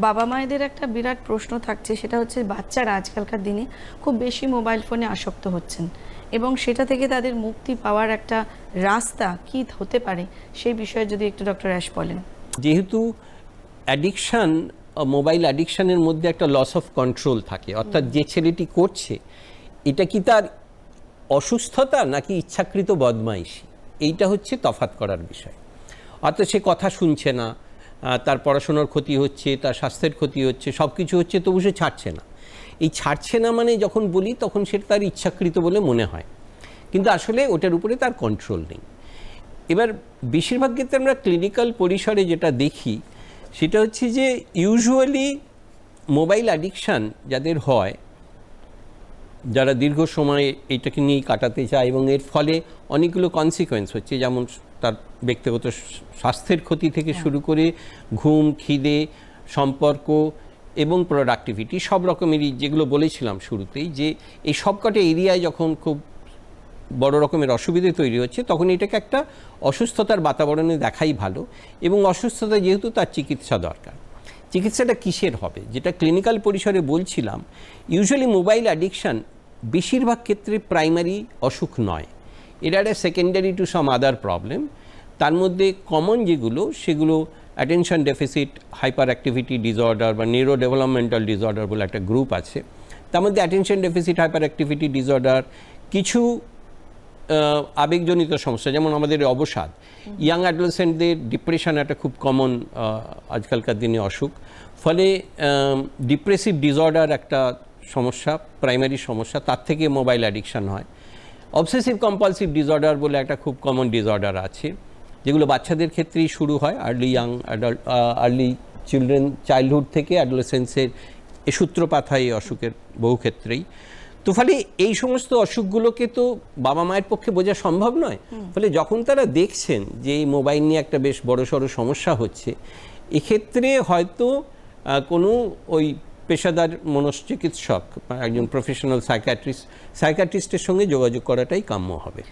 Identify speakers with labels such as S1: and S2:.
S1: বাবা মায়েদের একটা বিরাট প্রশ্ন থাকছে, সেটা হচ্ছে বাচ্চারা আজকালকার দিনে খুব বেশি মোবাইল ফোনে আসক্ত হচ্ছেন এবং সেটা থেকে তাদের মুক্তি পাওয়ার একটা রাস্তা কি হতে পারে সেই বিষয়ে যদি একটু ডক্টর অ্যাশ বলেন।
S2: যেহেতু অ্যাডিকশান, মোবাইল অ্যাডিকশানের মধ্যে একটা লস অফ কন্ট্রোল থাকে, অর্থাৎ যে ছেলেটি করছে এটা কি তার অসুস্থতা নাকি ইচ্ছাকৃত বদমাইশি, এইটা হচ্ছে তফাৎ করার বিষয়। অর্থাৎ সে কথা শুনছে না, তার পড়াশোনার ক্ষতি হচ্ছে, তার স্বাস্থ্যের ক্ষতি হচ্ছে, সব কিছু হচ্ছে, তবু সে ছাড়ছে না। এই ছাড়ছে না মানে যখন বলি তখন সেটা তার ইচ্ছাকৃত বলে মনে হয়, কিন্তু আসলে ওটার উপরে তার কন্ট্রোল নেই। এবার বেশিরভাগ ক্ষেত্রে আমরা ক্লিনিক্যাল পরিসরে যেটা দেখি সেটা হচ্ছে যে ইউজুয়ালি মোবাইল অ্যাডিকশান যাদের হয়, যারা দীর্ঘ সময় এইটাকে নিয়েই কাটাতে চায় এবং এর ফলে অনেকগুলো কনসিকোয়েন্স হচ্ছে, যেমন তার ব্যক্তিগত স্বাস্থ্যের ক্ষতি থেকে শুরু করে ঘুম, খিদে, সম্পর্ক এবং প্রোডাক্টিভিটি, সব রকমেরই, যেগুলো বলেছিলাম শুরুতেই, যে এই সবকটা এরিয়ায় যখন খুব বড় রকমের অসুবিধে তৈরি হচ্ছে তখন এটাকে একটা অসুস্থতার বাতাবরণে দেখাই ভালো। এবং অসুস্থতা যেহেতু, তার চিকিৎসা দরকার। চিকিৎসাটা কিসের হবে, যেটা ক্লিনিক্যাল পরিসরে বলছিলাম, ইউজুয়ালি মোবাইল অ্যাডিকশান বেশিরভাগ ক্ষেত্রে প্রাইমারি অসুখ নয়, এটা একটা secondary to some other problem. তার মধ্যে কমন যেগুলো, সেগুলো attention deficit hyper activity disorder বা নিউরো ডেভেলপমেন্টাল ডিসঅর্ডার বলে একটা গ্রুপ আছে। তার মধ্যে attention deficit hyper activity disorder, কিছু আবেগজনিত সমস্যা, যেমন আমাদের অবসাদ, ইয়াং অ্যাডোলেসেন্টদের ডিপ্রেশন একটা খুব কমন আজকালকার দিনে অসুখ। ফলে ডিপ্রেসিভ ডিসঅর্ডার একটা সমস্যা, প্রাইমারি সমস্যা, তার থেকে মোবাইল অ্যাডিকশান হয়। অবসেসিভ কম্পালসিভ ডিসঅর্ডার বলে একটা খুব কমন ডিসঅর্ডার আছে, যেগুলো বাচ্চাদের ক্ষেত্রেই শুরু হয়, আর্লি চাইল্ডহুড থেকে অ্যাডোলেসেন্সের এ সূত্রপাত হয় এই অসুখের বহু ক্ষেত্রেই। তো ফলে এই সমস্ত অসুখগুলোকে তো বাবা মায়ের পক্ষে বোঝা সম্ভব নয়। ফলে যখন তারা দেখছেন যে এই মোবাইল নিয়ে একটা বেশ বড়সড় সমস্যা হচ্ছে, এক্ষেত্রে হয়তো কোনো ওই পেশাদার মনশ্চিকিৎসক, একজন প্রফেশনাল সাইকিয়াট্রিস্টের সঙ্গে যোগাযোগ করাটাই কাম্য হবে।